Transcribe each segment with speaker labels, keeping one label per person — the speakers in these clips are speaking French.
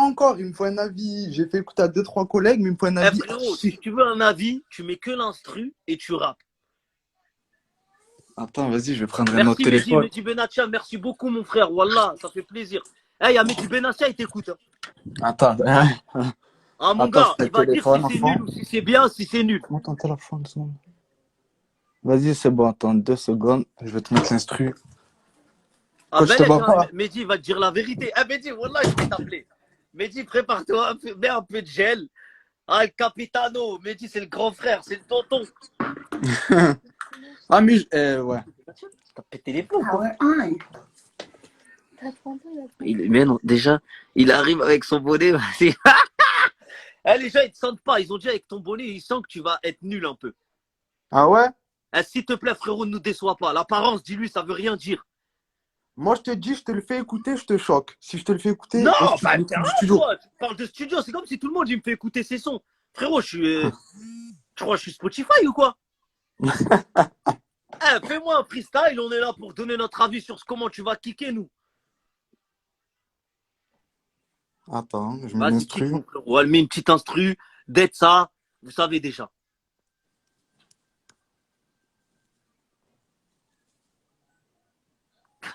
Speaker 1: encore, il me faut un avis. J'ai fait écouter à 2-3 collègues, mais il me faut un
Speaker 2: Eh
Speaker 1: avis.
Speaker 2: frérot, si tu veux un avis, tu mets que l'instru et tu rappes.
Speaker 1: Attends, vas-y, je vais prendre un autre
Speaker 2: Merci Mehdi,
Speaker 1: téléphone.
Speaker 2: Mehdi Benatia, merci beaucoup mon frère, Wallah, ça fait plaisir. Eh, il y a Mehdi Benatia, il t'écoute. Hein.
Speaker 1: Attends,
Speaker 2: Ah mon
Speaker 1: attends, je
Speaker 2: gars,
Speaker 1: fais
Speaker 2: il
Speaker 1: le
Speaker 2: va dire si
Speaker 1: téléphone,
Speaker 2: c'est nul
Speaker 1: enfant.
Speaker 2: ou si c'est bien, si c'est nul.
Speaker 1: Comment ton téléphone sonne? Vas-y, c'est bon, attends 2 secondes. Je vais te mettre l'instru.
Speaker 2: Ah
Speaker 1: Quand je
Speaker 2: ben
Speaker 1: te
Speaker 2: laisse,
Speaker 1: vois
Speaker 2: hein,
Speaker 1: pas.
Speaker 2: Mehdi va te dire la vérité. Eh Mehdi, Wallah, je vais t'appeler. Mehdi, prépare-toi, mets un peu de gel. Ah, le capitano, Mehdi, c'est le grand frère, c'est le tonton.
Speaker 1: Ah, mais ouais.
Speaker 2: T'as pété les plombs, quoi. Mais non, déjà, il arrive avec son bonnet. Eh, les gens, ils te sentent pas. Ils ont dit avec ton bonnet, ils sentent que tu vas être nul un peu.
Speaker 1: Ah ouais?
Speaker 2: Eh, s'il te plaît, frérot, ne nous déçois pas. L'apparence, dis-lui, ça veut rien dire.
Speaker 1: Moi, je te dis, je te le fais écouter, je te choque. Si je te le fais écouter,
Speaker 2: Non,
Speaker 1: est-ce que tu
Speaker 2: bah,
Speaker 1: veux le
Speaker 2: t'es
Speaker 1: truc
Speaker 2: un,
Speaker 1: du studio?
Speaker 2: toi. Tu parles de studio. C'est comme si tout le monde, il me fait écouter ses sons. Frérot, tu crois que je suis Spotify ou quoi? Eh, fais-moi un freestyle. On est là pour donner notre avis sur comment tu vas kicker, nous.
Speaker 1: Attends, je mets
Speaker 2: Vas-y, kick,
Speaker 1: l'instru.
Speaker 2: mon frérot. Elle met une petite instru. D'être ça, vous savez déjà.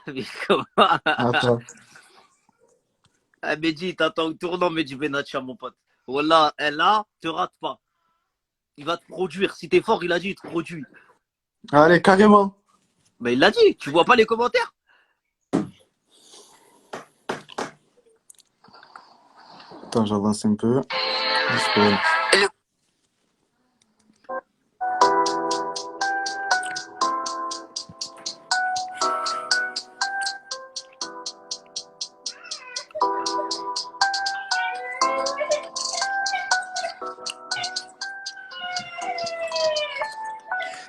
Speaker 2: Mais comment?
Speaker 1: Attends.
Speaker 2: Ah, Mehdi, t'attends au tournant, Mehdi Benatia, mon pote. Voilà, elle là, te rate pas. Il va te produire. Si t'es fort, il a dit, il te produit.
Speaker 1: Allez, carrément.
Speaker 2: Mais il l'a dit, tu vois pas les commentaires?
Speaker 1: Attends, j'avance un peu. Scroll.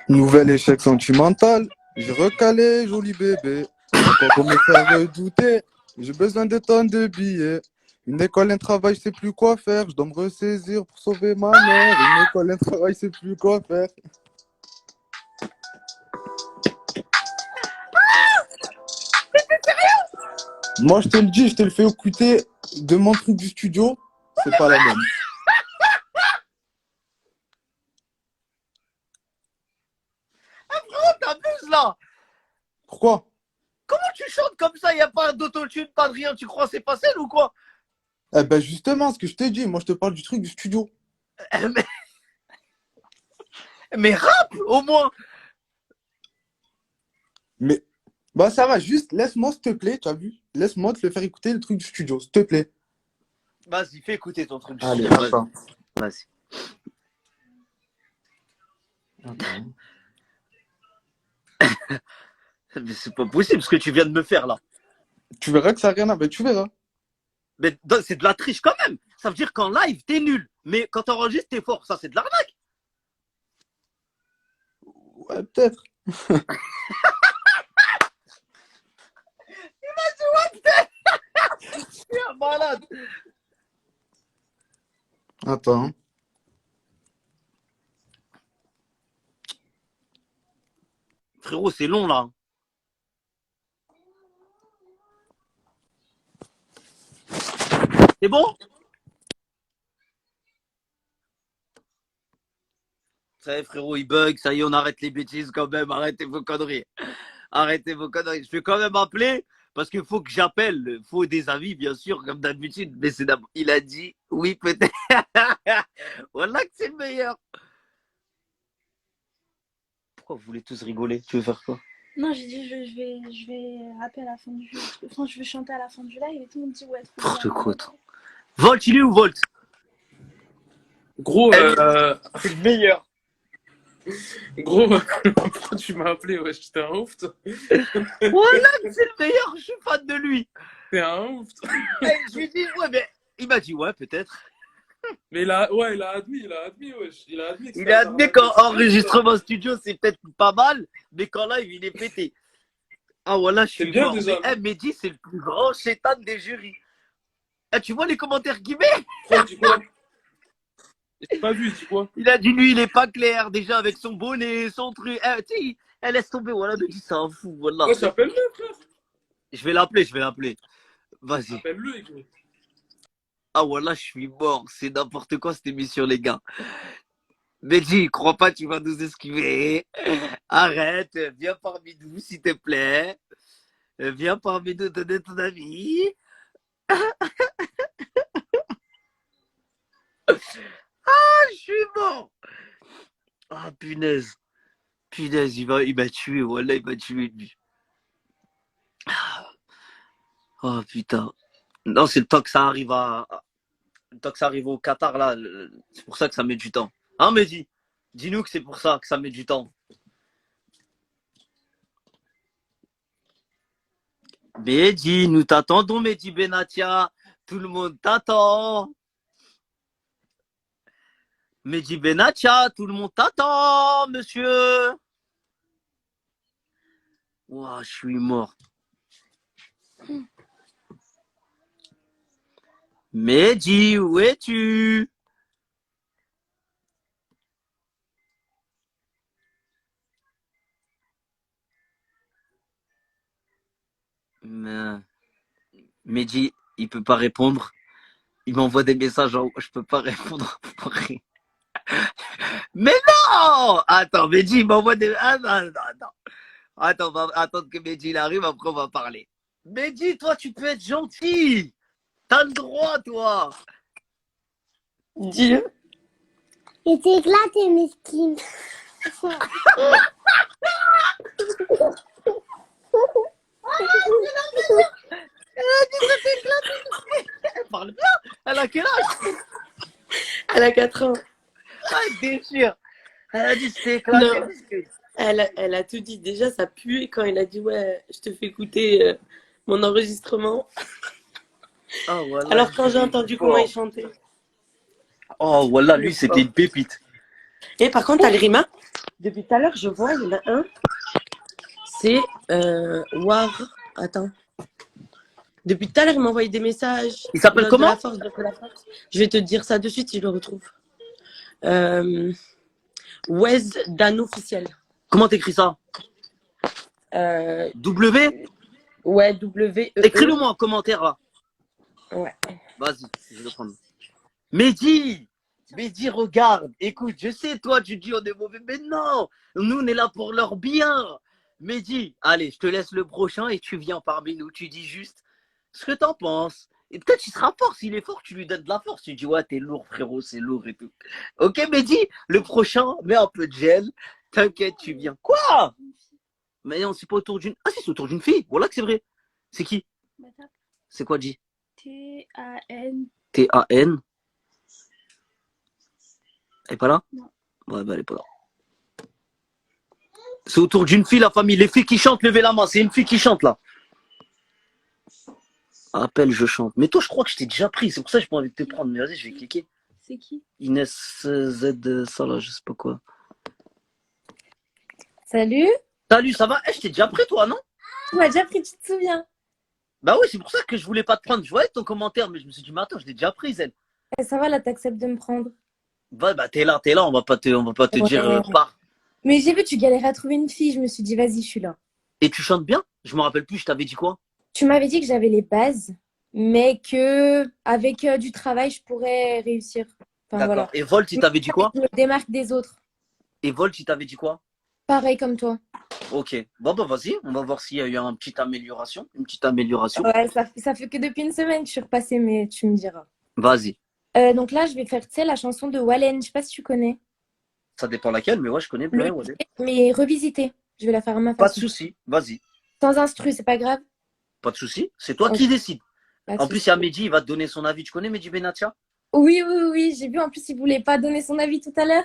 Speaker 1: Nouvel échec sentimental. J'ai recalé, joli bébé. Pourquoi pour me faire redouter? J'ai besoin de tonnes de billets. Une école, un travail, je sais plus quoi faire. Je dois me ressaisir pour sauver ma mère. Une école, un travail, je sais plus quoi faire. Moi, je te le dis, je te le fais écouter de mon truc du studio. C'est pas la même.
Speaker 2: Oh, t'abuses là!
Speaker 1: Pourquoi?
Speaker 2: Comment tu chantes comme ça? Y a pas d'autotune, pas de rien. Tu crois que c'est pas celle ou quoi?
Speaker 1: Eh ben justement, ce que je t'ai dit, moi je te parle du truc du studio.
Speaker 2: mais, mais rap, au moins!
Speaker 1: Mais bah ça va, juste laisse-moi s'il te plaît, tu as vu? Laisse-moi te le faire écouter le truc du studio, s'il te plaît.
Speaker 2: Vas-y, fais écouter ton truc.
Speaker 1: Allez,
Speaker 2: Vas-y.
Speaker 1: attends.
Speaker 2: Vas-y.
Speaker 1: Attends.
Speaker 2: Mais c'est pas possible ce que tu viens de me faire là.
Speaker 1: Tu verras que ça n'a rien à voir, tu verras.
Speaker 2: Mais c'est de la triche quand même. Ça veut dire qu'en live, t'es nul. Mais quand t'enregistres, t'es fort. Ça, c'est de l'arnaque.
Speaker 1: Ouais, peut-être.
Speaker 2: T'es un malade.
Speaker 1: Attends.
Speaker 2: Frérot, c'est long là. C'est bon? Ça y est, frérot, il bug. Ça y est, on arrête les bêtises quand même. Arrêtez vos conneries. Arrêtez vos conneries. Je vais quand même appeler parce qu'il faut que j'appelle. Il faut des avis, bien sûr, comme d'habitude. Mais c'est d'abord. Il a dit oui, peut-être. Voilà que c'est le meilleur. Pourquoi vous voulez tous rigoler? Tu veux faire quoi?
Speaker 3: Non, j'ai dit je vais rapper à la fin du enfin, je vais chanter à la fin du live et tout le monde dit ouais, trop
Speaker 2: N'importe
Speaker 3: bien.
Speaker 2: quoi, toi. Volt, il est où, Volt?
Speaker 4: Gros,
Speaker 2: C'est le meilleur.
Speaker 4: gros, pourquoi tu m'as appelé? Ouais, j'étais un ouf, toi.
Speaker 2: Voilà que c'est le meilleur. Je suis fan de lui.
Speaker 4: T'es un ouf, toi.
Speaker 2: Et je lui dis, ouais, mais il m'a dit, ouais, peut-être.
Speaker 4: Mais ouais, il a admis, wesh. Il a admis que
Speaker 2: Il
Speaker 4: c'était
Speaker 2: a
Speaker 4: un
Speaker 2: admis
Speaker 4: arnaqueur, c'est vrai,
Speaker 2: qu'enregistrement studio, c'est peut-être pas mal, mais qu'en live, il est pété. Ah, voilà, je
Speaker 4: c'est
Speaker 2: suis
Speaker 4: bien
Speaker 2: mort.
Speaker 4: déjà.
Speaker 2: Mais Mehdi, c'est le plus grand chétan des jurys. Eh, tu vois les commentaires qu'il met?
Speaker 4: Pourquoi il dit quoi? J'ai pas vu, il dit quoi?
Speaker 2: Il a dit, lui, il est pas clair, déjà, avec son bonnet, son truc. Eh, tu sais, elle laisse tomber, voilà, Mehdi, c'est un fou, voilà.
Speaker 4: Ouais, j'appelle-le, frère.
Speaker 2: Je vais l'appeler, je vais l'appeler. Vas-y.
Speaker 4: Appelle-le, écoute.
Speaker 2: Ah voilà, je suis mort. C'est n'importe quoi cette émission, les gars. Mehdi, crois pas, tu vas nous esquiver. Arrête, viens parmi nous, s'il te plaît. Viens parmi nous donner ton avis. Ah, je suis mort. Ah, punaise. Punaise, il m'a tué, voilà, il m'a tué, lui. Oh, putain. Non, c'est le temps que ça arrive le temps que ça arrive au Qatar, là. C'est pour ça que ça met du temps. Hein, Mehdi? Dis-nous que c'est pour ça que ça met du temps. Mehdi, nous t'attendons, Mehdi Benatia. Tout le monde t'attend. Mehdi Benatia, tout le monde t'attend, monsieur. Ouah, je suis mort. Mehdi, où es-tu? Mehdi, il peut pas répondre. Il m'envoie des messages en haut. Je peux pas répondre. Mais non! Attends, Mehdi, il m'envoie des. Ah non, non, non. Attends, on va attendre que Mehdi il arrive, après on va parler. Mehdi, toi, tu peux être gentil. T'as le droit, toi.
Speaker 5: Dis-le.
Speaker 6: Il était éclaté, mesquine.
Speaker 2: Elle parle bien. Elle a quel âge?
Speaker 5: Elle a 4 ans.
Speaker 2: Ah, elle déchire. Elle a dit c'était éclaté.
Speaker 5: Non. Elle a tout dit. Déjà, ça pue. Et quand il a dit, ouais, je te fais écouter mon enregistrement.
Speaker 2: Oh, voilà,
Speaker 5: Alors, quand j'ai entendu comment il chantait.
Speaker 2: Oh, voilà, lui, c'était une pépite.
Speaker 5: Et par contre, Alrima, depuis tout à l'heure, je vois, il y en a un. C'est War. Attends. Depuis tout à l'heure, il m'a envoyé des messages.
Speaker 2: Il s'appelle comment?
Speaker 5: De la force. Je vais te dire ça de suite si je le retrouve. Wes Dan officiel.
Speaker 2: Comment t'écris ça? W?
Speaker 5: Ouais, W.
Speaker 2: Écris-le moi en commentaire là.
Speaker 5: Ouais.
Speaker 2: Vas-y, je vais le prendre. Mehdi, regarde, écoute, je sais, toi, tu dis on est mauvais, mais non, nous, on est là pour leur bien. Mehdi, allez, je te laisse le prochain et tu viens parmi nous, tu dis juste ce que t'en penses. Et peut-être il sera fort, s'il est fort, tu lui donnes de la force. Tu dis, ouais, t'es lourd, frérot, c'est lourd et tout. Ok, Mehdi, le prochain, mets un peu de gel. T'inquiète, tu viens. Quoi? Mais non, c'est pas autour d'une. Ah, si, c'est autour d'une fille. Voilà que c'est vrai. C'est qui? C'est quoi, dit?
Speaker 3: T-A-N.
Speaker 2: T-A-N. Elle est pas là?
Speaker 3: Non.
Speaker 2: Ouais, bah elle est pas là. C'est autour d'une fille, la famille. Les filles qui chantent, levez la main. C'est une fille qui chante, là. Appelle, je chante. Mais toi, je crois que je t'ai déjà pris. C'est pour ça que j'ai pas envie de te prendre. Mais vas-y, je vais cliquer.
Speaker 3: C'est qui?
Speaker 2: Inès Z, ça là, je sais pas quoi.
Speaker 3: Salut.
Speaker 2: Salut, ça va? Eh, je t'ai déjà pris, toi, non?
Speaker 3: Tu m'as déjà pris, tu te souviens?
Speaker 2: Bah oui, c'est pour ça que je voulais pas te prendre. Je voyais ton commentaire, mais je me suis dit, mais attends, je l'ai déjà prise, elle.
Speaker 3: Eh, ça va, là, t'acceptes de me prendre.
Speaker 2: Bah, t'es là, on va pas te
Speaker 3: Ouais.
Speaker 2: dire pars.
Speaker 3: Mais j'ai vu, tu galérais à trouver une fille. Je me suis dit, vas-y, je suis là.
Speaker 2: Et tu chantes bien? Je me rappelle plus, je t'avais dit quoi?
Speaker 3: Tu m'avais dit que j'avais les bases, mais que avec du travail, je pourrais réussir. Enfin,
Speaker 2: D'accord.
Speaker 3: voilà.
Speaker 2: Et Volt, il t'avait dit quoi?
Speaker 3: Je me démarque des autres.
Speaker 2: Et Volt, il t'avait dit quoi?
Speaker 3: Pareil comme toi.
Speaker 2: Ok. Bon, bah vas-y, on va voir s'il y a eu une petite amélioration. Une petite amélioration.
Speaker 3: Ouais, ça fait que depuis une semaine que je suis repassée, mais tu me diras.
Speaker 2: Vas-y.
Speaker 3: Donc là, je vais faire, tu sais, la chanson de Wallen. Je sais pas si tu connais.
Speaker 2: Ça dépend laquelle, mais ouais, je connais bien. Ouais.
Speaker 3: Mais revisiter. Je vais la faire à ma
Speaker 2: Pas de
Speaker 3: façon.
Speaker 2: souci, vas-y.
Speaker 3: Sans instru, c'est pas grave.
Speaker 2: Pas de souci. C'est toi
Speaker 3: Ok.
Speaker 2: qui décides.
Speaker 3: Pas de
Speaker 2: En plus, il
Speaker 3: souci.
Speaker 2: y a Mehdi, il va te donner son avis. Tu connais Mehdi Benatia?
Speaker 3: Oui, oui, oui. J'ai vu. En plus, il voulait pas donner son avis tout à l'heure.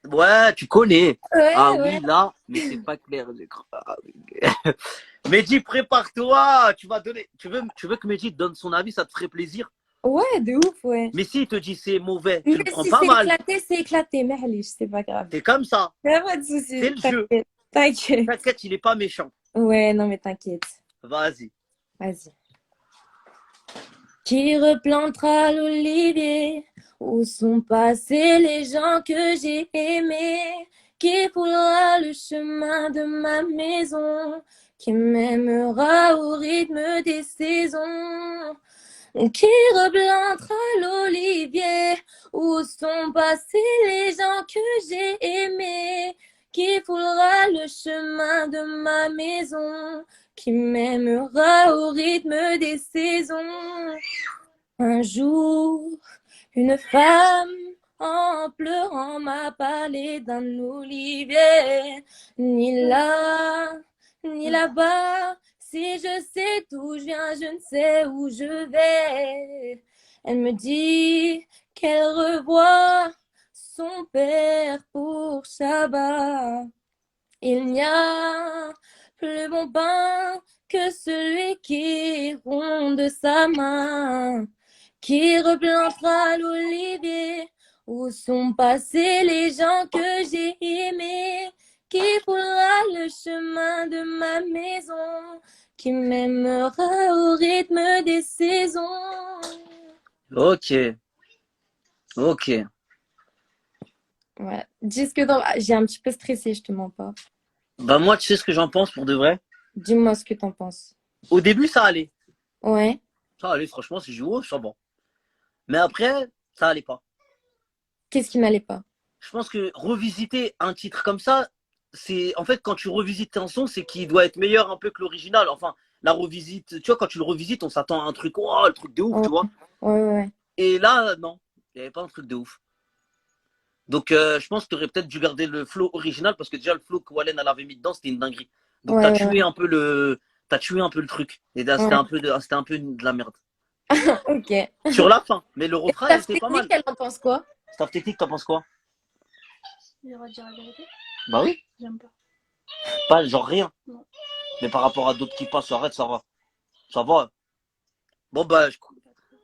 Speaker 2: Ouais, tu connais.
Speaker 3: Ouais,
Speaker 2: Ah
Speaker 3: ouais.
Speaker 2: oui, là, mais c'est pas clair. Ah, oui. Mehdi, prépare-toi. Tu vas donner. Tu veux que Mehdi te donne son avis, ça te ferait plaisir.
Speaker 3: Ouais, de ouf, ouais.
Speaker 2: Mais s'il te dit c'est mauvais, tu
Speaker 3: Mais
Speaker 2: le prends
Speaker 3: si
Speaker 2: pas
Speaker 3: c'est
Speaker 2: mal.
Speaker 3: éclaté, c'est éclaté. Merlich, c'est pas grave.
Speaker 2: T'es comme ça.
Speaker 3: Y'a pas de souci.
Speaker 2: C'est le jeu.
Speaker 3: T'inquiète. T'inquiète.
Speaker 2: T'inquiète, il est pas méchant.
Speaker 3: Ouais, non, mais t'inquiète.
Speaker 2: Vas-y.
Speaker 3: Vas-y. Qui replantera l'olivier? Où sont passés les gens que j'ai aimés? Qui foulera le chemin de ma maison? Qui m'aimera au rythme des saisons? qui replantera l'olivier. Où sont passés les gens que j'ai aimés? Qui foulera le chemin de ma maison? Qui m'aimera au rythme des saisons? Un jour, une femme en pleurant m'a parlé d'un olivier. Ni là, ni là-bas, si je sais d'où je viens, je ne sais où je vais. Elle me dit qu'elle revoit son père pour Shabbat. Il n'y a plus bon pain que celui qui rompt de sa main, qui replantera l'olivier. Où sont passés les gens que j'ai aimés? Qui foulera le chemin de ma maison? Qui m'aimera au rythme des saisons?
Speaker 2: Ok, ok.
Speaker 3: Ouais. Dis ce que j'ai un petit peu stressé, je te mens pas.
Speaker 2: Bah moi, tu sais ce que j'en pense pour de vrai?
Speaker 3: Dis-moi ce que t'en penses.
Speaker 2: Au début, ça allait.
Speaker 3: Ouais.
Speaker 2: Ça allait, franchement, si je joue, ça va. Mais après, ça allait pas.
Speaker 3: Qu'est-ce qui n'allait pas?
Speaker 2: Je pense que revisiter un titre comme ça, c'est en fait quand tu revisites un son, c'est qu'il doit être meilleur un peu que l'original. Enfin, la revisite, tu vois, quand tu le revisites, on s'attend à un truc, oh, le truc de ouf,
Speaker 3: Ouais.
Speaker 2: tu vois.
Speaker 3: Ouais.
Speaker 2: Et là, non, il n'y avait pas un truc de ouf. Donc, je pense que tu aurais peut-être dû garder le flow original parce que déjà, le flow que Wallen elle avait mis dedans, c'était une dinguerie. Donc,
Speaker 3: Ouais,
Speaker 2: t'as
Speaker 3: ouais.
Speaker 2: tué un peu t'as tué un peu le truc. Et là, c'était
Speaker 3: Ouais.
Speaker 2: un peu de la merde.
Speaker 3: Ok.
Speaker 2: Sur la fin. Mais le
Speaker 3: Et
Speaker 2: refrain, il
Speaker 3: staff
Speaker 2: était pas mal.
Speaker 3: technique, elle en pense quoi?
Speaker 2: Staff technique, t'en penses quoi?
Speaker 7: Il va dire la vérité.
Speaker 2: Bah oui.
Speaker 7: J'aime pas.
Speaker 2: Pas genre rien.
Speaker 7: Non.
Speaker 2: Mais par rapport à d'autres qui passent, arrête, ça va. Ça va. Bon, bah,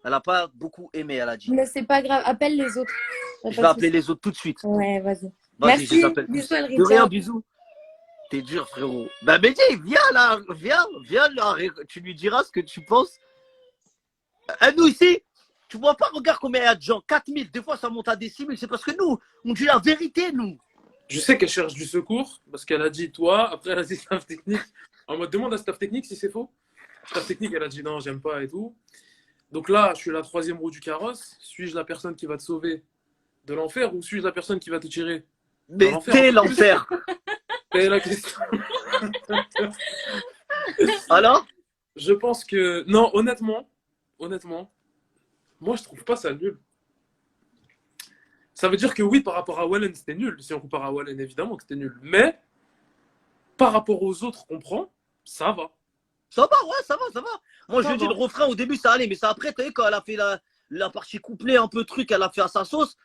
Speaker 2: elle a pas beaucoup aimé, elle a dit.
Speaker 3: Mais c'est pas grave, appelle les autres.
Speaker 2: Je vais appeler les autres tout de suite.
Speaker 3: Ouais, vas-y.
Speaker 2: Vas-y, je les
Speaker 3: Merci.
Speaker 2: appelle tous.
Speaker 3: Bisous, El
Speaker 2: De rien,
Speaker 3: Richard.
Speaker 2: bisous. T'es dur, frérot. Bah, Mehdi, viens là, viens là. Tu lui diras ce que tu penses. Nous, ici, tu vois pas, regarde combien il y a de gens. 4000, des fois ça monte à des 6000. C'est parce que nous, on dit la vérité, nous.
Speaker 4: Je sais qu'elle cherche du secours parce qu'elle a dit toi, après elle a dit staff technique. En mode demande à staff technique si c'est faux. Staff technique, elle a dit non, j'aime pas et tout. Donc là, je suis la troisième roue du carrosse. Suis-je la personne qui va te sauver de l'enfer ou suis-je la personne qui va te tirer
Speaker 2: Mais
Speaker 4: l'enfer,
Speaker 2: t'es
Speaker 4: en plus.
Speaker 2: l'enfer.
Speaker 4: C'est la question.
Speaker 2: Alors?
Speaker 4: Je pense que non, honnêtement, moi je trouve pas ça nul. Ça veut dire que oui, par rapport à Wallen, c'était nul. Si on compare à Wallen, évidemment que c'était nul. Mais par rapport aux autres qu'on prend, ça va.
Speaker 2: Ça va, ouais, ça va, ça va. Moi,
Speaker 4: Ça
Speaker 2: je lui dis
Speaker 4: va.
Speaker 2: le refrain, au début, ça allait. Mais ça, après, t'as vu, quand elle a fait la partie couplet, un peu truc, elle a fait à sa sauce.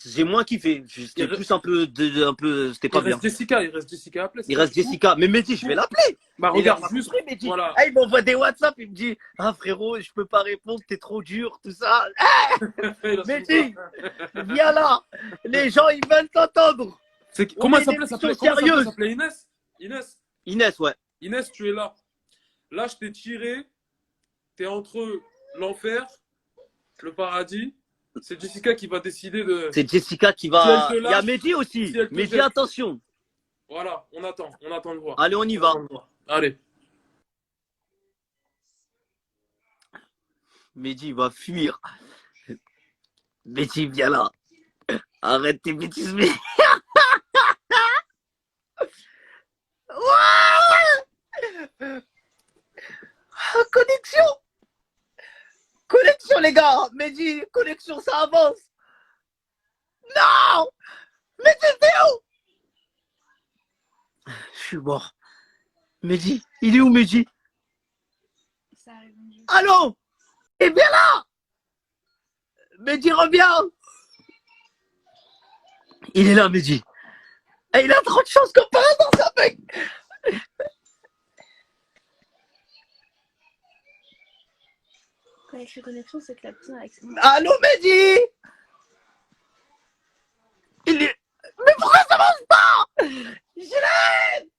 Speaker 2: J'ai moins kiffé. C'était plus un peu, c'était pas bien.
Speaker 4: Il reste Jessica à appeler.
Speaker 2: Il reste Jessica. Mais Mehdi, je vais l'appeler.
Speaker 4: Bah
Speaker 2: Il a
Speaker 4: regarde,
Speaker 2: pas
Speaker 4: juste.
Speaker 2: compris, Mehdi.
Speaker 4: Voilà.
Speaker 2: Ah, il m'envoie des WhatsApp, il me dit, ah frérot, je peux pas répondre, t'es trop dur, tout ça. Mehdi, viens là. Les gens, ils veulent t'entendre.
Speaker 4: Comment
Speaker 2: On
Speaker 4: elle
Speaker 2: est
Speaker 4: s'appelait?
Speaker 2: une émission
Speaker 4: Comment elle
Speaker 2: sérieuse.
Speaker 4: s'appelait?
Speaker 2: Inès, ouais.
Speaker 4: Inès, tu es là. Là, je t'ai tiré. T'es entre l'enfer, le paradis. C'est Jessica qui va décider de.
Speaker 2: C'est Jessica qui va.
Speaker 4: Si elle te
Speaker 2: Il y a
Speaker 4: lâche,
Speaker 2: Mehdi aussi.
Speaker 4: si elle te
Speaker 2: Mehdi,
Speaker 4: jette.
Speaker 2: attention.
Speaker 4: Voilà, on attend de voir.
Speaker 2: Allez, on y va.
Speaker 4: Allez.
Speaker 2: Mehdi, il va fuir. Mehdi, viens là. Arrête tes bêtises, mais. Connexion. Connexion, les gars. Mehdi, connexion, ça avance. Non. Mais t'es où? Je suis mort. Mehdi, il est où, Mehdi?
Speaker 7: Ça arrive.
Speaker 2: Allô? Et bien là. Mehdi, reviens. Il est là, Mehdi. Et il a trop de chance comme par hasard, ça mec.
Speaker 7: Quand il y a écrit connexion, c'est que la petite avec ses mains.
Speaker 2: Allô, Mehdi? Il est... Mais pourquoi ça marche pas? Je l'aide.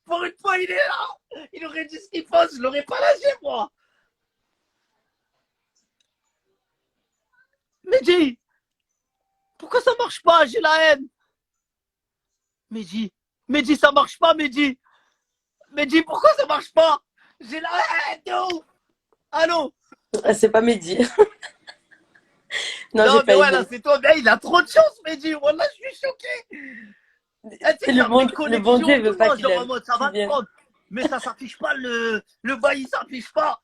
Speaker 2: Pour une fois, il est là. Il aurait dit ce qu'il faut, je l'aurais pas lâché, moi. Mehdi, pourquoi ça marche pas? J'ai la haine. Mehdi, ça marche pas, Mehdi. Mehdi, pourquoi ça marche pas? J'ai la haine, de ouf. Allô?
Speaker 5: Ah, c'est pas Mehdi. Non,
Speaker 2: Non,
Speaker 5: j'ai
Speaker 2: mais
Speaker 5: pas
Speaker 2: ouais,
Speaker 5: aimé.
Speaker 2: là, c'est toi. Mais il a trop de chance, Mehdi. Wallah, je suis choqué. Ah, tu sais,
Speaker 5: Le
Speaker 2: faire
Speaker 5: bon,
Speaker 2: des
Speaker 5: le bon Dieu
Speaker 2: connexions,
Speaker 5: il
Speaker 2: tout
Speaker 5: veut
Speaker 2: le
Speaker 5: pas
Speaker 2: monde,
Speaker 5: qu'il
Speaker 2: genre en
Speaker 5: aime,
Speaker 2: mode, ça va
Speaker 5: qu'il
Speaker 2: le
Speaker 5: vienne.
Speaker 2: prendre. Mais ça s'affiche pas, le bail, il s'affiche pas.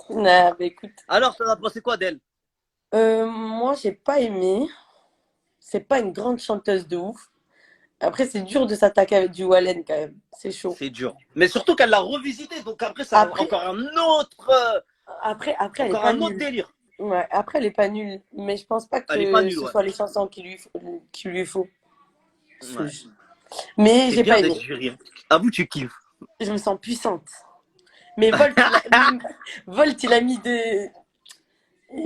Speaker 5: Nah, bah écoute.
Speaker 2: Alors, t'en as pensé quoi d'elle?
Speaker 5: Moi, j'ai pas aimé. C'est pas une grande chanteuse de ouf. Après, c'est dur de s'attaquer avec du Wallen quand même. C'est chaud.
Speaker 2: C'est dur. Mais surtout qu'elle l'a revisité, donc après, c'est
Speaker 5: Après,
Speaker 2: encore
Speaker 5: elle est pas
Speaker 2: un autre
Speaker 5: nulle.
Speaker 2: délire.
Speaker 5: Ouais, après, elle est pas nulle. Mais je pense pas
Speaker 2: Elle est pas
Speaker 5: que
Speaker 2: nulle,
Speaker 5: ce
Speaker 2: ouais.
Speaker 5: soit les chansons qu'il lui faut.
Speaker 2: Ouais.
Speaker 5: Mais
Speaker 2: C'est
Speaker 5: j'ai
Speaker 2: bien
Speaker 5: pas
Speaker 2: d'être
Speaker 5: aimé.
Speaker 2: jury. Avoue, tu kiffes.
Speaker 5: Je me sens puissante. Mais Volt, il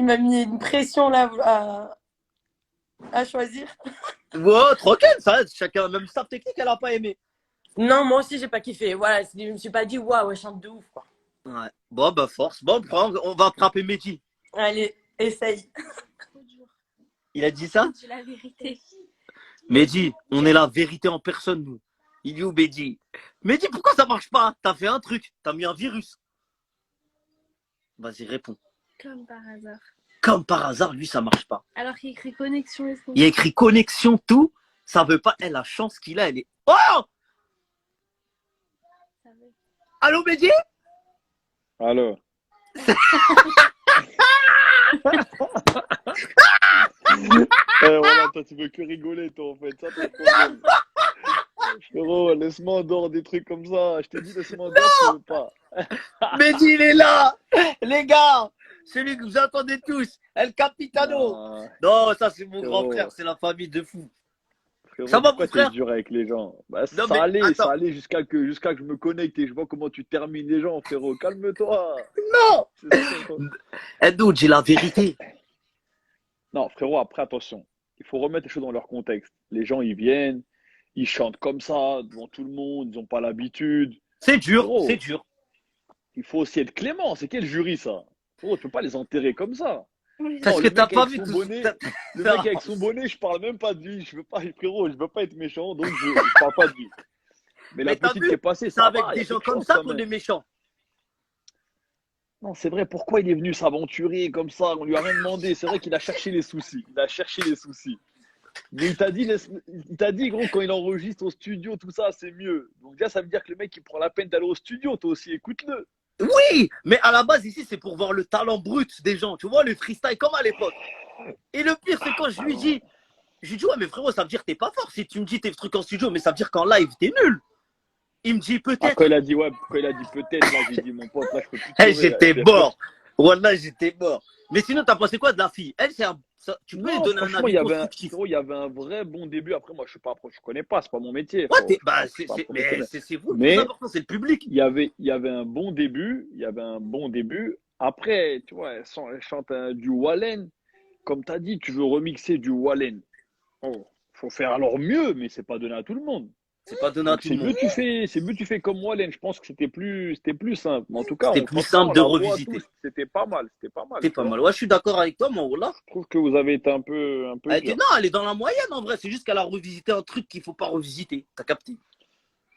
Speaker 5: m'a mis une pression là à choisir.
Speaker 2: Ouais, tranquille, ça reste. Chacun, même staff technique, elle a pas aimé.
Speaker 5: Non, moi aussi, j'ai pas kiffé. Voilà, je me suis pas dit, waouh, elle chante de ouf, quoi.
Speaker 2: Ouais. Bon, bah, force. Bon, on va attraper Mehdi.
Speaker 5: Allez, essaye.
Speaker 7: Trop dur.
Speaker 2: Il a dit ça?
Speaker 7: Dis la vérité.
Speaker 2: Mehdi, on est la vérité en personne, nous. Il est où, Mehdi? Mehdi, pourquoi ça marche pas? T'as fait un truc. T'as mis un virus. Vas-y, réponds.
Speaker 7: Comme par hasard.
Speaker 2: Comme par hasard, lui, ça marche pas.
Speaker 7: Alors qu'il écrit connexion et tout.
Speaker 2: Il y a écrit connexion, tout. Ça veut pas. Elle, la chance qu'il a, elle est. Oh!
Speaker 7: Ça veut.
Speaker 2: Allô, Mehdi?
Speaker 8: Alors, voilà, toi, tu veux que rigoler, toi, en fait. Ça, ton problème. Frérot, laisse-moi en dehors des trucs comme ça. Je t'ai dit, laisse-moi en dehors, tu veux pas.
Speaker 2: Mehdi, il est là! Les gars! Celui que vous attendez tous! El Capitano!
Speaker 8: Non,
Speaker 2: Non, ça, c'est mon grand
Speaker 8: frérot,
Speaker 2: frère, c'est la famille de fou.
Speaker 8: frérot,
Speaker 2: Ça va,
Speaker 8: pourquoi
Speaker 2: mon
Speaker 8: t'es
Speaker 2: frère?
Speaker 8: dur avec les gens? Bah,
Speaker 2: Non, mais attends.
Speaker 8: ça allait jusqu'à que je me connecte et je vois comment tu termines les gens, frérot. Calme-toi.
Speaker 2: Non!
Speaker 8: C'est ça, ton-
Speaker 2: Edo, dis la vérité.
Speaker 8: Non, frérot, après, attention. Il faut remettre les choses dans leur contexte. Les gens, ils viennent, ils chantent comme ça, devant tout le monde, ils n'ont pas l'habitude.
Speaker 2: C'est dur, c'est
Speaker 8: Frérot,
Speaker 2: dur.
Speaker 8: il faut aussi être clément. C'est quel jury, ça? Frérot, tu peux pas les enterrer comme ça.
Speaker 2: Parce
Speaker 8: Non,
Speaker 2: que
Speaker 8: le
Speaker 2: t'as
Speaker 8: mec
Speaker 2: pas
Speaker 8: avec
Speaker 2: vu
Speaker 8: son
Speaker 2: tout
Speaker 8: bonnet,
Speaker 2: ça.
Speaker 8: le mec avec son bonnet, je parle même pas de lui. Je veux pas, frérot, je veux pas être méchant, donc je parle pas de lui. Mais la
Speaker 2: Mais t'as
Speaker 8: petite
Speaker 2: vu?
Speaker 8: qui est passée,
Speaker 2: C'est
Speaker 8: ça
Speaker 2: avec
Speaker 8: va, il y
Speaker 2: des
Speaker 8: a
Speaker 2: gens
Speaker 8: quelque
Speaker 2: comme
Speaker 8: chose
Speaker 2: ça
Speaker 8: quand
Speaker 2: qu'on est
Speaker 8: même.
Speaker 2: méchant.
Speaker 8: Non, c'est vrai, pourquoi il est venu s'aventurer comme ça? On lui a rien demandé. C'est vrai qu'il a cherché les soucis. Il a cherché les soucis. Mais il t'a dit, gros, quand il enregistre au studio, tout ça, c'est mieux. Donc déjà, ça veut dire que le mec, il prend la peine d'aller au studio. Toi aussi, écoute-le.
Speaker 2: Oui, mais à la base, ici, c'est pour voir le talent brut des gens. Tu vois, le freestyle comme à l'époque. Et le pire, c'est quand je lui dis, ouais, mais frérot, ça veut dire que t'es pas fort. Si tu me dis tes trucs en studio, mais ça veut dire qu'en live, t'es nul. Il me dit
Speaker 8: Ah, quand
Speaker 2: peut-être.
Speaker 8: il a dit, ouais, quand il a dit peut-être, là, j'ai dit, mon pote, là, je peux plus te
Speaker 2: Eh,
Speaker 8: sauver.
Speaker 2: j'étais mort. Wallah, j'étais mort. Mais sinon, t'as pensé quoi de la fille? Elle, tu peux lui
Speaker 8: Non,
Speaker 2: donner un
Speaker 8: franchement,
Speaker 2: avis constructif.
Speaker 8: frérot, il y avait un vrai bon début. Après, moi, je connais pas, c'est pas mon métier,
Speaker 2: Ouais,
Speaker 8: frérot.
Speaker 2: bah,
Speaker 8: Je suis pas un
Speaker 2: mais
Speaker 8: professionnel.
Speaker 2: c'est vous le plus
Speaker 8: Mais
Speaker 2: important, c'est le public.
Speaker 8: il y avait un bon début, il y avait un bon début. Après, tu vois, elle chante du Wallen. Comme tu as dit, tu veux remixer du Wallen. Oh, faut faire alors mieux, mais c'est pas donné à tout le monde.
Speaker 2: C'est pas donné à
Speaker 8: Donc
Speaker 2: tout le monde.
Speaker 8: c'est mieux tu fais comme Wallen. Je pense que c'était plus simple. Mais en tout cas,
Speaker 2: C'était plus
Speaker 8: franchement,
Speaker 2: simple de
Speaker 8: la voix,
Speaker 2: revisiter.
Speaker 8: tout, c'était pas mal,
Speaker 2: C'est
Speaker 8: tu
Speaker 2: pas
Speaker 8: vois.
Speaker 2: mal. Ouais, je suis d'accord avec toi, mon Wallah.
Speaker 8: Je trouve que vous avez été un peu dur.
Speaker 2: Non, elle est dans la moyenne en vrai. C'est juste qu'elle a revisité un truc qu'il faut pas revisiter. T'as capté?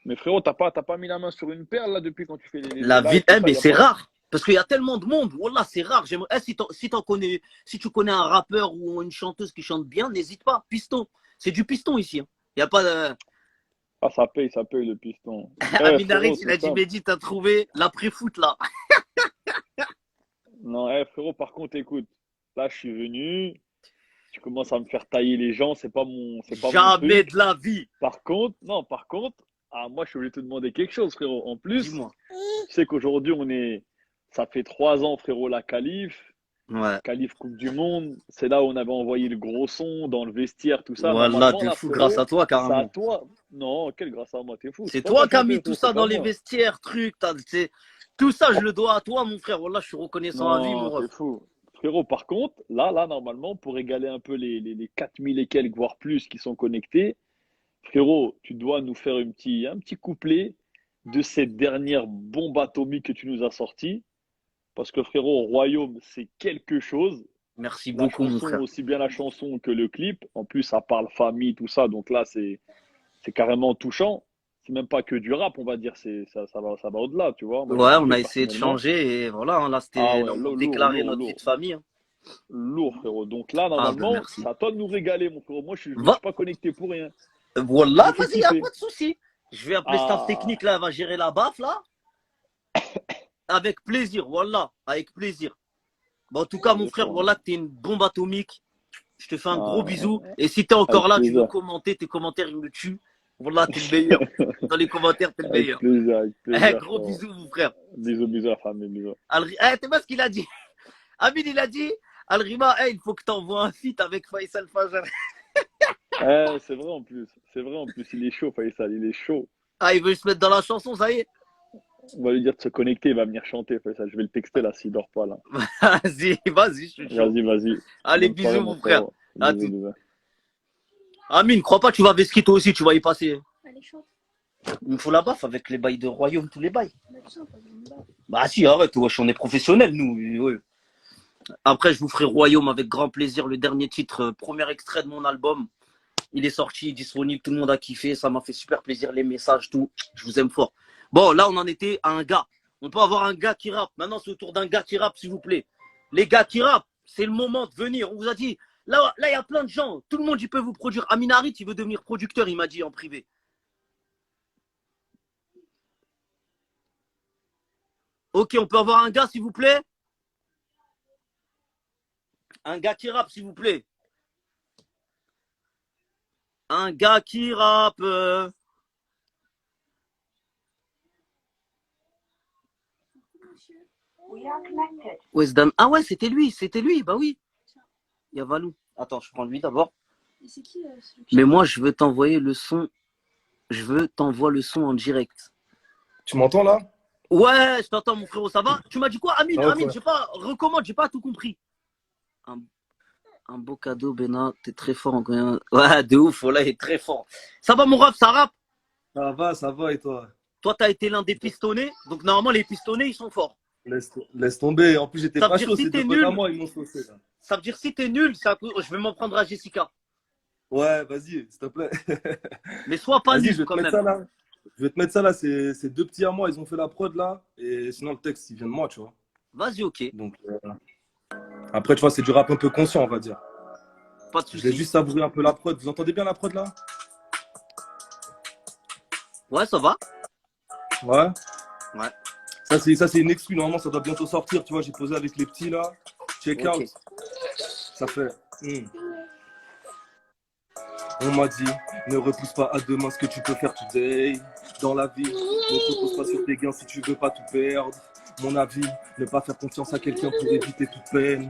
Speaker 8: Mais frérot, t'as pas mis la main sur une perle là depuis quand tu fais les
Speaker 2: La vie,
Speaker 8: lives, tout ça,
Speaker 2: mais
Speaker 8: y a
Speaker 2: c'est
Speaker 8: pas.
Speaker 2: rare. Parce qu'il y a tellement de monde. Wallah, c'est rare. Si tu connais un rappeur ou une chanteuse qui chante bien, n'hésite pas. Piston. C'est du piston ici. Il n'y a pas de.
Speaker 8: Ah, ça paye le piston.
Speaker 2: Aminaris,
Speaker 8: Frérot,
Speaker 2: il
Speaker 8: c'est
Speaker 2: a dit,
Speaker 8: simple.
Speaker 2: Mehdi, t'as trouvé l'après-foot là.
Speaker 8: Non, frérot, par contre, écoute, là, je suis venu, tu commences à me faire tailler les gens, c'est pas mon
Speaker 2: Jamais
Speaker 8: truc.
Speaker 2: de la vie.
Speaker 8: Par contre, ah, moi, je suis obligé de te demander quelque chose, frérot. En plus,
Speaker 2: Dis-moi.
Speaker 8: tu sais qu'aujourd'hui, ça fait 3 ans, frérot, la
Speaker 2: Ouais.
Speaker 8: qualif Coupe du Monde. C'est là où on avait envoyé le gros son dans le vestiaire, tout ça.
Speaker 2: Wallah,
Speaker 8: Normalement,
Speaker 2: de
Speaker 8: là,
Speaker 2: fou, grâce à
Speaker 8: frérot,
Speaker 2: toi,
Speaker 8: c'est à
Speaker 2: carrément.
Speaker 8: toi. Non, quelle grâce à moi, t'es fou. C'est
Speaker 2: C'est
Speaker 8: toi qui
Speaker 2: toi
Speaker 8: as
Speaker 2: qui as
Speaker 8: chanté,
Speaker 2: mis tout
Speaker 8: frérot, c'est
Speaker 2: ça dans
Speaker 8: pas
Speaker 2: les
Speaker 8: moi.
Speaker 2: vestiaires, trucs. Tout ça, je le dois à toi, mon frère. Wallah, je suis reconnaissant à vie, mon
Speaker 8: Non,
Speaker 2: ref.
Speaker 8: t'es fou. Frérot, par contre, là, normalement, pour égaler un peu les 4000 et quelques, voire plus, qui sont connectés, frérot, tu dois nous faire un petit couplet de cette dernière bombe atomique que tu nous as sortie. Parce que, frérot, Royaume, c'est quelque chose.
Speaker 2: Merci
Speaker 8: La
Speaker 2: beaucoup, mon
Speaker 8: chanson,
Speaker 2: frère.
Speaker 8: aussi bien la chanson que le clip. En plus, ça parle famille, tout ça. Donc là, c'est carrément touchant. c'est même pas que du rap, on va dire, ça va au-delà, tu vois. Moi, j'ai
Speaker 2: Ouais, on
Speaker 8: kiffé
Speaker 2: a essayé de
Speaker 8: personnellement.
Speaker 2: changer et voilà, hein, là,
Speaker 8: Ah
Speaker 2: c'était,
Speaker 8: ouais,
Speaker 2: on déclarait notre vie
Speaker 8: lourd.
Speaker 2: de famille. Hein.
Speaker 8: Lourd, frérot. Donc là,
Speaker 2: Ah, ben
Speaker 8: normalement,
Speaker 2: merci.
Speaker 8: c'est à toi de nous régaler, mon frérot. Moi, je me
Speaker 2: Va,
Speaker 8: suis pas connecté pour rien. Tu
Speaker 2: voilà,
Speaker 8: nous fais
Speaker 2: vas-y, y a
Speaker 8: kiffer.
Speaker 2: pas de souci. Je vais appeler staff
Speaker 8: Ah,
Speaker 2: technique, là, elle va gérer la baffe, là. Avec plaisir, voilà, avec plaisir. Bon, en tout cas, mon
Speaker 8: yes,
Speaker 2: frère,
Speaker 8: ouais.
Speaker 2: voilà que t'es une bombe atomique. Je te fais un gros
Speaker 8: Ah,
Speaker 2: bisou. Et si t'es encore
Speaker 8: avec
Speaker 2: là, tu veux
Speaker 8: plaisir.
Speaker 2: commenter, tes commentaires, ils me tuent. Voilà, t'es le meilleur. Dans les commentaires, t'es le
Speaker 8: Avec
Speaker 2: meilleur.
Speaker 8: plaisir, avec
Speaker 2: Eh,
Speaker 8: plaisir,
Speaker 2: gros
Speaker 8: frérot.
Speaker 2: bisous, mon frère.
Speaker 8: Bisous à la famille, bisous.
Speaker 2: Eh, t'es pas ce qu'il a dit. Amine, il a dit, Alrima, il faut que t'envoies un feat avec Faisal Fajar.
Speaker 8: Eh, c'est vrai en plus. C'est vrai en plus. Il est chaud, Faisal. Il est chaud.
Speaker 2: Ah, il veut se mettre dans la chanson, ça y est.
Speaker 8: On va lui dire de se connecter. Il va venir chanter, Faisal. Je vais le texter là s'il dort pas là.
Speaker 2: Vas-y, je suis chaud.
Speaker 8: Vas-y.
Speaker 2: Allez,
Speaker 8: Bonne soirée,
Speaker 2: bisous,
Speaker 8: mon
Speaker 2: mon frère.
Speaker 8: frérot.
Speaker 2: À
Speaker 8: Bisous,
Speaker 2: tout.
Speaker 8: bisous.
Speaker 2: Amine, crois pas, tu vas vesquer toi aussi, tu vas y passer.
Speaker 7: Allez, chante.
Speaker 2: Il me faut la baffe avec les bails de royaume, tous les bails.
Speaker 7: Bah, tu chante, pas de
Speaker 2: Bah si, arrête, wesh, on est professionnels, nous. Ouais. Après, je vous ferai Royaume avec grand plaisir, le dernier titre, premier extrait de mon album. Il est sorti, disponible, tout le monde a kiffé, ça m'a fait super plaisir, les messages, tout. Je vous aime fort. Bon, là, on en était à un gars. On peut avoir un gars qui rappe. Maintenant, c'est autour d'un gars qui rappe, s'il vous plaît. Les gars qui rappent, c'est le moment de venir. On vous a dit, là, il y a plein de gens. Tout le monde, il peut vous produire. Amin Harit, il veut devenir producteur, il m'a dit en privé. Ok, on peut avoir un gars, s'il vous plaît. Un gars qui rappe, s'il vous plaît. Un gars qui rappe. Wesdam. Ah ouais, c'était lui, bah oui. Il y a Valou. Attends, je prends lui d'abord.
Speaker 7: Et c'est qui
Speaker 2: Mais moi, je veux t'envoyer le son. Je veux t'envoyer le son en direct.
Speaker 9: Tu m'entends là?
Speaker 2: Ouais, je t'entends, mon frérot, ça va? Tu m'as dit quoi, Amine?
Speaker 9: Ah,
Speaker 2: Amine,
Speaker 9: ouais.
Speaker 2: j'ai pas. Recommande, j'ai pas tout compris. Un beau cadeau, Bena. T'es très fort en rien. Ouais, de ouf, voilà, il est très fort. Ça va, mon ref, ça rappe?
Speaker 9: Ça va et toi?
Speaker 2: Toi, t'as été l'un des pistonnés. Donc, normalement, les pistonnés, ils sont forts.
Speaker 9: Laisse tomber. En plus, j'étais
Speaker 2: Ça veut
Speaker 9: pas
Speaker 2: dire
Speaker 9: chaud.
Speaker 2: si
Speaker 9: C'est
Speaker 2: t'es
Speaker 9: deux potes à
Speaker 2: nul.
Speaker 9: moi, ils m'ont saucé là.
Speaker 2: Ça veut dire si t'es nul, je vais m'en prendre à Jessica.
Speaker 9: Ouais, vas-y, s'il te plaît.
Speaker 2: Mais sois pas
Speaker 9: Vas-y, je
Speaker 2: nul
Speaker 9: vais te
Speaker 2: quand
Speaker 9: mettre
Speaker 2: même.
Speaker 9: ça là. Je vais te mettre ça là. C'est deux petits à moi. Ils ont fait la prod là. Et sinon, le texte, il vient de moi, tu vois.
Speaker 2: Vas-y, ok.
Speaker 9: Donc, après, tu vois, c'est du rap un peu conscient, on va dire.
Speaker 2: Pas de
Speaker 9: Je vais
Speaker 2: soucis.
Speaker 9: juste savourer un peu la prod. Vous entendez bien la prod là?
Speaker 2: Ouais, ça va.
Speaker 9: Ouais.
Speaker 2: Ouais.
Speaker 9: Ça, c'est une exclue. Normalement, ça doit bientôt sortir. Tu vois, j'ai posé avec les petits là. Check
Speaker 2: Ok.
Speaker 9: out. Ça fait. On m'a dit, ne repousse pas à demain ce que tu peux faire today. Dans la vie, ne te repose pas sur tes gains si tu veux pas tout perdre. Mon avis, ne pas faire confiance à quelqu'un pour éviter toute peine.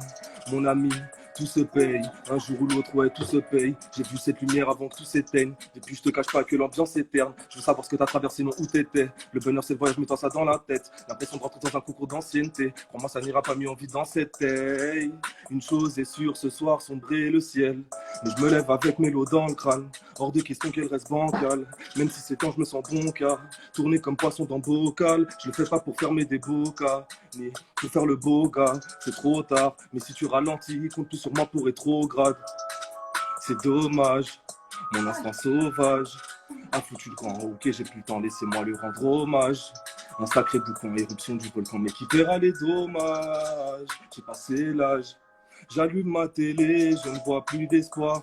Speaker 9: Mon ami, tout se paye. Un jour ou l'autre, ouais, tout se paye. J'ai vu cette lumière avant que tout s'éteigne. Depuis, je te cache pas que l'ambiance est terne. Je veux savoir ce que t'as traversé, non, où t'étais. Le bonheur, c'est le voyage, mets-toi ça dans la tête. L'impression de rentrer dans un concours d'ancienneté. Crois-moi, ça n'ira pas mieux en vie dans cette taille. Une chose est sûre, ce soir, sombrer le ciel. Mais je me lève avec mes lots dans le crâne. Hors de question qu'elle reste bancale. Même si c'est quand je me sens bon car tourner comme poisson dans bocal. Je le fais pas pour fermer des bocas, ni pour faire le beau gars. C'est trop tard, mais si tu ralentis, compte plus sur moi pour rétrograde. C'est dommage, mon instinct sauvage a foutu le camp. Ok, j'ai plus le temps, laissez-moi lui rendre hommage. Un sacré boucan, éruption du volcan, mais qui paiera les dommages. J'ai passé l'âge. J'allume ma télé, je ne vois plus d'espoir.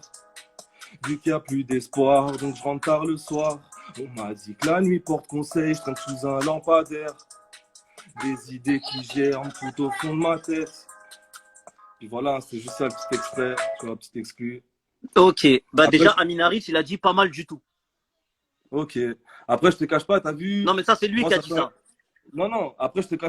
Speaker 9: Vu qu'il n'y a plus d'espoir, donc je rentre tard le soir. On m'a dit que la nuit porte conseil, je traîne sous un lampadaire. Des idées qui germent tout au fond de ma tête. Puis voilà, c'est juste ça, le petit extrait, tu vois, petit exclu.
Speaker 2: Ok. Bah
Speaker 9: Après,
Speaker 2: déjà, Amin Harit, il a dit pas mal du tout.
Speaker 9: Ok. Après, je te cache pas, t'as vu.
Speaker 2: Non, mais ça, c'est lui
Speaker 9: Moi,
Speaker 2: qui a
Speaker 9: ça
Speaker 2: dit
Speaker 9: fait-
Speaker 2: ça.
Speaker 9: Non, après, je te cache